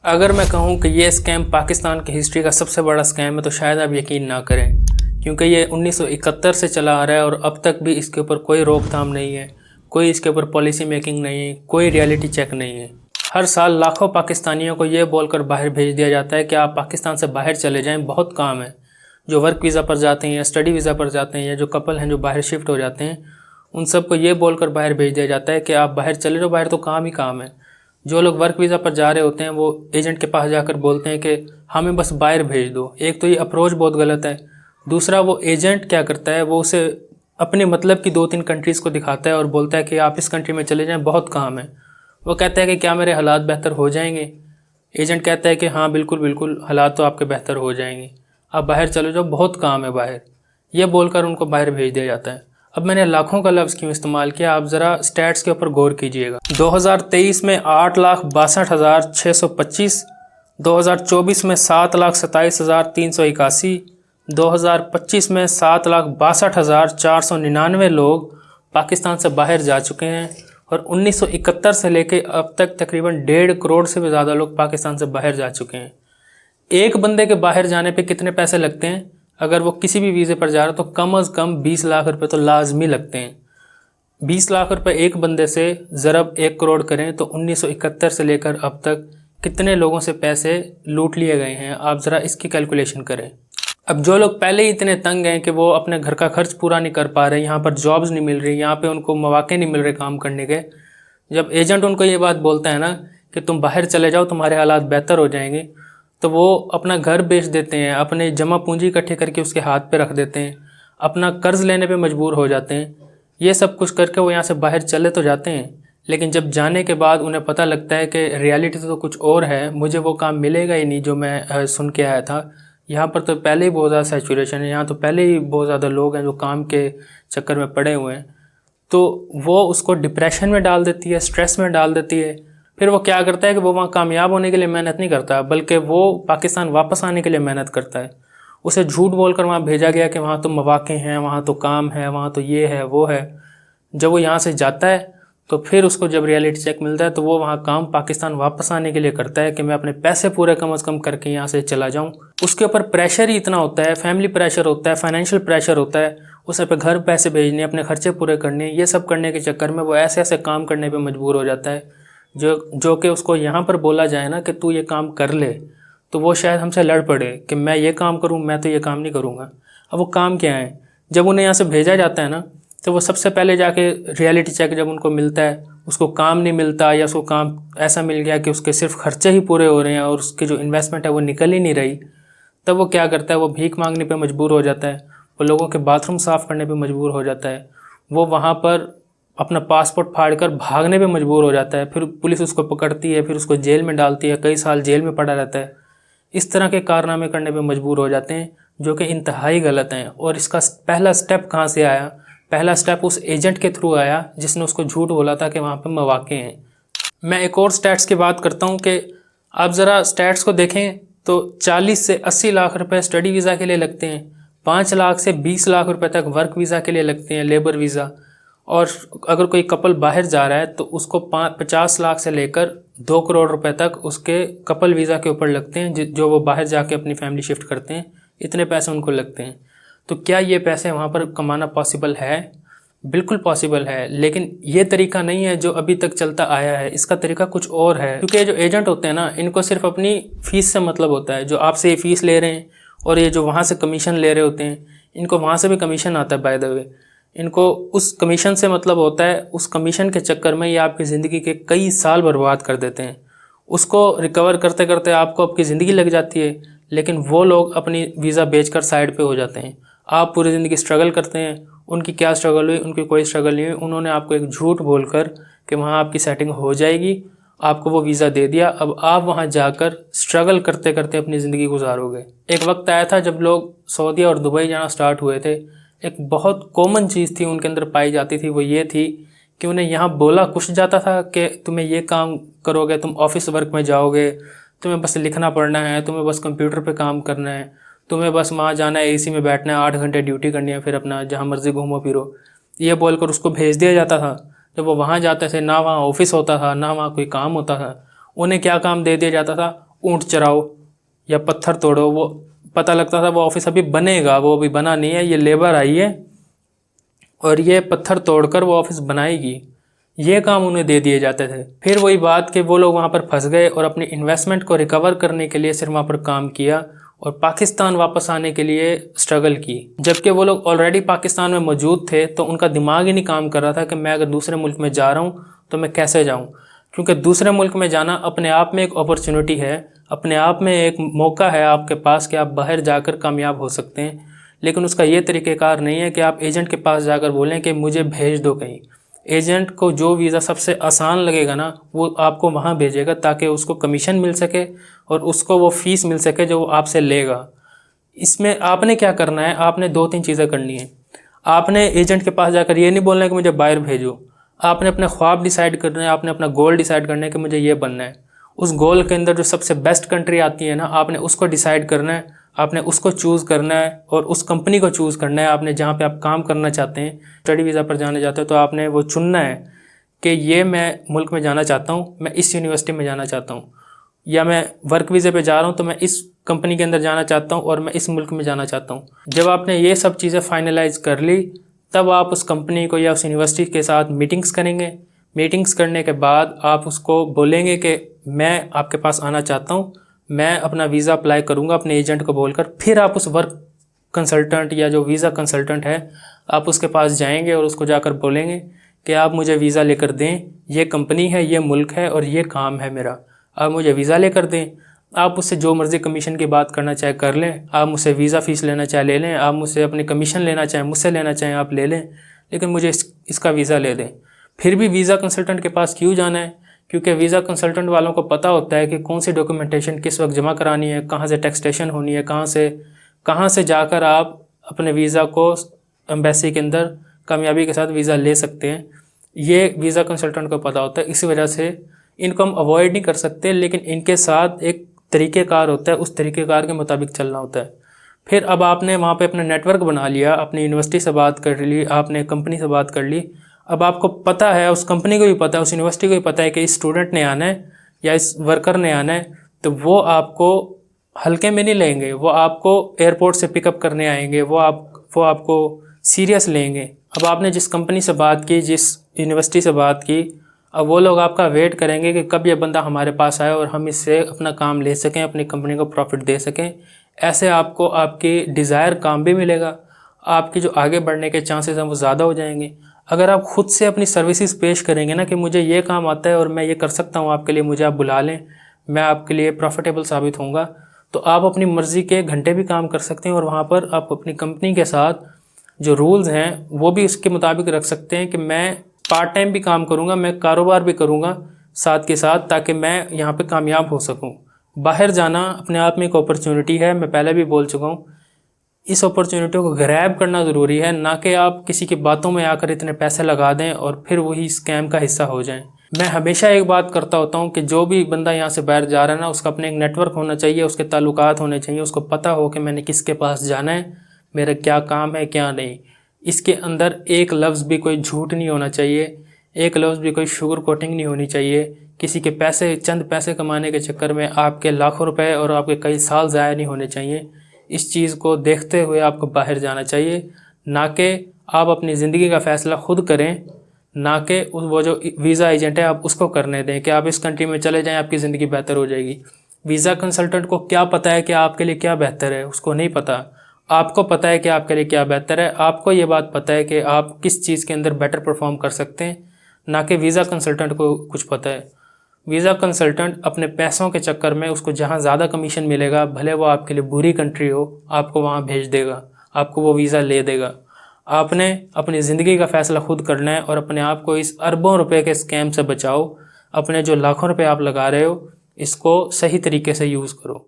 अगर मैं कहूँ कि ये स्कैम पाकिस्तान की हिस्ट्री का सबसे बड़ा स्कैम है तो शायद आप यकीन ना करें, क्योंकि ये 1971 से चला आ रहा है और अब तक भी इसके ऊपर कोई रोकथाम नहीं है, कोई इसके ऊपर पॉलिसी मेकिंग नहीं है, कोई रियलिटी चेक नहीं है। हर साल लाखों पाकिस्तानियों को ये बोलकर बाहर भेज दिया जाता है कि आप पाकिस्तान से बाहर चले जाएं, बहुत काम है। जो वर्क वीज़ा पर जाते हैं या स्टडी वीज़ा पर जाते हैं या जो कपल हैं जो बाहर शिफ्ट हो जाते हैं, उन सबको ये बोलकर बाहर भेज दिया जाता है कि आप बाहर चले जाओ, बाहर तो काम ही काम है। जो लोग वर्क वीज़ा पर जा रहे होते हैं वो एजेंट के पास जाकर बोलते हैं कि हमें बस बाहर भेज दो। एक तो ये अप्रोच बहुत गलत है, दूसरा वो एजेंट क्या करता है, वो उसे अपने मतलब की 2-3 कंट्रीज़ को दिखाता है और बोलता है कि आप इस कंट्री में चले जाएं, बहुत काम है। वो कहता है कि क्या मेरे हालात बेहतर हो जाएंगे? एजेंट कहता है कि हाँ बिल्कुल बिल्कुल, हालात तो आपके बेहतर हो जाएंगे, आप बाहर चले जाओ, बहुत काम है बाहर। ये बोलकर उनको बाहर भेज दिया जाता है। अब मैंने लाखों का लफ्ज़ क्यों इस्तेमाल किया, आप ज़रा स्टैट्स के ऊपर गौर कीजिएगा। 2023 में 8,62,625, 2024 में 7,27,381, 2025 में 7,62,499 लोग पाकिस्तान से बाहर जा चुके हैं और 1971 से लेके अब तक तकरीबन 1.5 करोड़ से भी ज़्यादा लोग पाकिस्तान से बाहर जा चुके हैं। एक बंदे के बाहर जाने पे कितने पैसे लगते हैं? अगर वो किसी भी वीज़े पर जा रहा है तो कम अज़ कम 20 लाख रुपए तो लाजमी लगते हैं। 20 लाख रुपए एक बंदे से ज़रब 1 करोड़ करें तो 1971 से लेकर अब तक कितने लोगों से पैसे लूट लिए गए हैं, आप ज़रा इसकी कैलकुलेशन करें। अब जो लोग पहले ही इतने तंग हैं कि वो अपने घर का खर्च पूरा नहीं कर पा रहे, यहाँ पर जॉब्स नहीं मिल रही, यहाँ पे उनको मौके नहीं मिल रहे काम करने के, जब एजेंट उनको ये बात बोलता है ना कि तुम बाहर चले जाओ, तुम्हारे हालात बेहतर हो जाएंगे, तो वो अपना घर बेच देते हैं, अपने जमा पूंजी इकट्ठी करके उसके हाथ पे रख देते हैं, अपना कर्ज़ लेने पे मजबूर हो जाते हैं। ये सब कुछ करके वो यहाँ से बाहर चले तो जाते हैं, लेकिन जब जाने के बाद उन्हें पता लगता है कि रियलिटी तो कुछ और है, मुझे वो काम मिलेगा ही नहीं जो मैं सुन के आया था। यहाँ पर तो पहले ही बहुत ज़्यादा सैचुरेशन है, यहाँ तो पहले ही बहुत ज़्यादा लोग हैं जो काम के चक्कर में पड़े हुए हैं, तो वो उसको डिप्रेशन में डाल देती है, स्ट्रेस में डाल देती है। फिर वो क्या करता है कि वो वहाँ कामयाब होने के लिए मेहनत नहीं करता, बल्कि वो पाकिस्तान वापस आने के लिए मेहनत करता है। उसे झूठ बोलकर वहाँ भेजा गया कि वहाँ तो मौके हैं, वहाँ तो काम है, वहाँ तो ये है वो है। जब वो यहाँ से जाता है तो फिर उसको जब रियलिटी चेक मिलता है तो वो वहाँ काम पाकिस्तान वापस आने के लिए करता है कि मैं अपने पैसे पूरे कम अज़ कम करके यहाँ से चला जाऊँ। उसके ऊपर प्रेशर ही इतना होता है, फैमिली प्रेशर होता है, फाइनेंशियल प्रेशर होता है, उसे पे घर पैसे भेजने, अपने खर्चे पूरे करने, ये सब करने के चक्कर में वो ऐसे ऐसे काम करने पर मजबूर हो जाता है जो कि उसको यहाँ पर बोला जाए ना कि तू ये काम कर ले, तो वो शायद हमसे लड़ पड़े कि मैं ये काम करूँ, मैं तो ये काम नहीं करूँगा। अब वो काम क्या है? जब उन्हें यहाँ से भेजा जाता है ना, तो वो सबसे पहले जाके रियलिटी चेक जब उनको मिलता है, उसको काम नहीं मिलता या उसको काम ऐसा मिल गया कि उसके सिर्फ खर्चे ही पूरे हो रहे हैं और उसकी जो इन्वेस्टमेंट है वो निकल ही नहीं रही, तब वो क्या करता है, वो भीख मांगने पे मजबूर हो जाता है, वो लोगों के बाथरूम साफ़ करने पे मजबूर हो जाता है, वो वहाँ पर अपना पासपोर्ट फाड़कर भागने पे मजबूर हो जाता है, फिर पुलिस उसको पकड़ती है, फिर उसको जेल में डालती है, कई साल जेल में पड़ा रहता है। इस तरह के कारनामे करने पे मजबूर हो जाते हैं जो कि इंतहाई गलत हैं। और इसका पहला स्टेप कहाँ से आया? पहला स्टेप उस एजेंट के थ्रू आया जिसने उसको झूठ बोला था कि वहाँ पे मौके हैं। मैं एक और स्टैट्स की बात करता हूँ कि आप ज़रा स्टैट्स को देखें तो 40 से 80 लाख रुपए स्टडी वीज़ा के लिए लगते हैं, 5 लाख से 20 लाख रुपए तक वर्क वीज़ा के लिए लगते हैं, लेबर वीज़ा। और अगर कोई कपल बाहर जा रहा है तो उसको 50 लाख से लेकर 2 करोड़ रुपए तक उसके कपल वीज़ा के ऊपर लगते हैं, जो वो बाहर जाके अपनी फैमिली शिफ्ट करते हैं, इतने पैसे उनको लगते हैं। तो क्या ये पैसे वहाँ पर कमाना पॉसिबल है? बिल्कुल पॉसिबल है, लेकिन ये तरीका नहीं है जो अभी तक चलता आया है, इसका तरीका कुछ और है। क्योंकि जो एजेंट होते हैं ना, इनको सिर्फ अपनी फ़ीस से मतलब होता है। जो आपसे ये फ़ीस ले रहे हैं और ये जो वहाँ से कमीशन ले रहे होते हैं, इनको वहाँ से भी कमीशन आता है बाय द वे। इनको उस कमीशन से मतलब होता है, उस कमीशन के चक्कर में ये आपकी ज़िंदगी के कई साल बर्बाद कर देते हैं। उसको रिकवर करते करते आपको आपकी ज़िंदगी लग जाती है, लेकिन वो लोग अपनी वीज़ा बेचकर साइड पे हो जाते हैं। आप पूरी ज़िंदगी स्ट्रगल करते हैं, उनकी क्या स्ट्रगल हुई? उनकी कोई स्ट्रगल नहीं हुई। उन्होंने आपको एक झूठ बोलकर कि वहाँ आपकी सेटिंग हो जाएगी, आपको वो वीज़ा दे दिया। अब आप वहाँ जाकर स्ट्रगल करते करते अपनी ज़िंदगी गुजारोगे। एक वक्त आया था जब लोग सऊदी और दुबई जाना स्टार्ट हुए थे, एक बहुत कॉमन चीज़ थी उनके अंदर पाई जाती थी, वो ये थी कि उन्हें यहाँ बोला कुछ जाता था कि तुम्हें ये काम करोगे, तुम ऑफिस वर्क में जाओगे, तुम्हें बस लिखना पढ़ना है, तुम्हें बस कंप्यूटर पे काम करना है, तुम्हें बस वहाँ जाना है, एसी में बैठना है, 8 घंटे ड्यूटी करनी है, फिर अपना जहाँ मर्जी घूमो फिरो, ये बोलकर उसको भेज दिया जाता था। जब वो वहाँ जाते थे, ना वहाँ ऑफिस होता था, ना वहाँ कोई काम होता था। उन्हें क्या काम दे दिया जाता था? ऊँट चराओ या पत्थर तोड़ो। वो पता लगता था वो ऑफिस अभी बनेगा, वो अभी बना नहीं है, ये लेबर आई है और ये पत्थर तोड़कर वो ऑफिस बनाएगी। ये काम उन्हें दे दिए जाते थे। फिर वही बात कि वो लोग वहाँ पर फंस गए और अपनी इन्वेस्टमेंट को रिकवर करने के लिए सिर्फ वहाँ पर काम किया और पाकिस्तान वापस आने के लिए स्ट्रगल की। जबकि वो लोग ऑलरेडी पाकिस्तान में मौजूद थे तो उनका दिमाग ही नहीं काम कर रहा था कि मैं अगर दूसरे मुल्क में जा रहा हूँ तो मैं कैसे जाऊँ, क्योंकि दूसरे मुल्क में जाना अपने आप में एक अपॉर्चुनिटी है, अपने आप में एक मौका है आपके पास कि आप बाहर जाकर कामयाब हो सकते हैं। लेकिन उसका ये तरीक़ेकार नहीं है कि आप एजेंट के पास जाकर बोलें कि मुझे भेज दो कहीं। एजेंट को जो वीज़ा सबसे आसान लगेगा ना वो आपको वहाँ भेजेगा ताकि उसको कमीशन मिल सके और उसको वो फ़ीस मिल सके जो वो आपसे लेगा। इसमें आपने क्या करना है, आपने 2-3 चीज़ें करनी है। आपने एजेंट के पास जाकर ये नहीं बोलना है कि मुझे बाहर भेजो। आपने अपने ख्वाब डिसाइड करना है, आपने अपना गोल डिसाइड करना है कि मुझे ये बनना है। उस गोल के अंदर जो सबसे बेस्ट कंट्री आती है ना, आपने उसको डिसाइड करना है, आपने उसको चूज़ करना है और उस कंपनी को चूज़ करना है। आपने जहाँ पे आप काम करना चाहते हैं, स्टडी वीज़ा पर जाना चाहते हो, तो आपने वो चुनना है कि ये मैं मुल्क में जाना चाहता हूँ, मैं इस यूनिवर्सिटी में जाना चाहता हूँ, या मैं वर्क वीज़े पे जा रहा हूँ तो मैं इस कंपनी के अंदर जाना चाहता हूँ और मैं इस मुल्क में जाना चाहता हूँ। जब आपने ये सब चीज़ें फाइनलाइज कर ली तब आप उस कंपनी को या उस यूनिवर्सिटी के साथ मीटिंग्स करेंगे। मीटिंग्स करने के बाद आप उसको बोलेंगे कि मैं आपके पास आना चाहता हूँ, मैं अपना वीज़ा अप्लाई करूँगा अपने एजेंट को बोलकर। फिर आप उस वर्क कंसल्टेंट या जो वीज़ा कंसल्टेंट है आप उसके पास जाएंगे और उसको जाकर बोलेंगे कि आप मुझे वीज़ा लेकर दें, ये कंपनी है, ये मुल्क है और ये काम है मेरा, आप मुझे वीज़ा लेकर दें। आप उससे जो मर्ज़ी कमीशन की बात करना चाहे कर लें, आप मुझसे वीज़ा फ़ीस लेना चाहे ले लें, आप मुझसे अपनी कमीशन लेना चाहें मुझसे लेना चाहें आप ले लें, लेकिन मुझे इसका वीज़ा ले दें। फिर भी वीज़ा कंसल्टेंट के पास क्यों जाना है? क्योंकि वीज़ा कंसल्टेंट वालों को पता होता है कि कौन सी डॉक्यूमेंटेशन किस वक्त जमा करानी है, कहाँ से टैक्सेशन होनी है, कहाँ से जाकर आप अपने वीज़ा को एम्बेसी के अंदर कामयाबी के साथ वीज़ा ले सकते हैं। ये वीज़ा कंसल्टेंट को पता होता है। इसी वजह से इनको हम अवॉइड नहीं कर सकते, लेकिन इनके साथ एक तरीक़ेकार होता है, उस तरीक़ेकार के मुताबिक चलना होता है। फिर अब आपने वहाँ पे अपना नेटवर्क बना लिया, अपनी यूनिवर्सिटी से बात कर ली, आपने कंपनी से बात कर ली। अब आपको पता है, उस कंपनी को भी पता है, उस यूनिवर्सिटी को भी पता है कि इस स्टूडेंट ने आना है या इस वर्कर ने आना है, तो वो आपको हल्के में नहीं लेंगे, वो आपको एयरपोर्ट से पिकअप करने आएंगे, वो आपको सीरियस लेंगे। अब आपने जिस कंपनी से बात की, जिस यूनिवर्सिटी से बात की, अब वो लोग आपका वेट करेंगे कि कब ये बंदा हमारे पास आए और हम इससे अपना काम ले सकें, अपनी कंपनी को प्रॉफिट दे सकें। ऐसे आपको आपकी डिज़ायर काम भी मिलेगा, आपकी जो आगे बढ़ने के चांसेस हैं वो ज़्यादा हो जाएंगे। अगर आप ख़ुद से अपनी सर्विसेज पेश करेंगे ना कि मुझे ये काम आता है और मैं ये कर सकता हूँ आपके लिए, मुझे आप बुला लें, मैं आपके लिए प्रॉफिटेबल साबित होऊंगा, तो आप अपनी मर्ज़ी के घंटे भी काम कर सकते हैं और वहाँ पर आप अपनी कंपनी के साथ जो रूल्स हैं वो भी इसके मुताबिक रख सकते हैं कि मैं पार्ट टाइम भी काम करूँगा, मैं कारोबार भी करूँगा साथ के साथ, ताकि मैं यहाँ पे कामयाब हो सकूँ। बाहर जाना अपने आप में एक अपॉर्चुनिटी है, मैं पहले भी बोल चुका हूँ। इस अपॉर्चुनिटी को ग्रैब करना ज़रूरी है, ना कि आप किसी की बातों में आकर इतने पैसे लगा दें और फिर वही स्कैम का हिस्सा हो जाएं। मैं हमेशा एक बात करता होता हूँ कि जो भी बंदा यहाँ से बाहर जा रहा है ना, उसका अपने एक नेटवर्क होना चाहिए, उसके ताल्लुकात होने चाहिए, उसको पता हो कि मैंने किसके पास जाना है, मेरा क्या काम है क्या नहीं। इसके अंदर एक लफ्ज़ भी कोई झूठ नहीं होना चाहिए, एक लफ्ज़ भी कोई शुगर कोटिंग नहीं होनी चाहिए। किसी के पैसे, चंद पैसे कमाने के चक्कर में आपके लाखों रुपए और आपके कई साल ज़ाया नहीं होने चाहिए। इस चीज़ को देखते हुए आपको बाहर जाना चाहिए, ना कि आप अपनी ज़िंदगी का फ़ैसला खुद करें, ना कि वो जो वीज़ा एजेंट है आप उसको करने दें कि आप इस कंट्री में चले जाएं, आपकी ज़िंदगी बेहतर हो जाएगी। वीज़ा कंसल्टेंट को क्या पता है कि आपके लिए क्या बेहतर है? उसको नहीं पता। आपको पता है कि आपके लिए क्या बेहतर है। आपको ये बात पता है कि आप किस चीज़ के अंदर बेटर परफॉर्म कर सकते हैं, ना कि वीज़ा कंसल्टेंट को कुछ पता है। वीज़ा कंसल्टेंट अपने पैसों के चक्कर में उसको जहाँ ज़्यादा कमीशन मिलेगा, भले वो आपके लिए बुरी कंट्री हो, आपको वहाँ भेज देगा, आपको वो वीज़ा ले देगा। आपने अपनी ज़िंदगी का फ़ैसला खुद करना है और अपने आप को इस अरबों रुपए के स्कैम से बचाओ। अपने जो लाखों रुपए आप लगा रहे हो, इसको सही तरीके से यूज़ करो।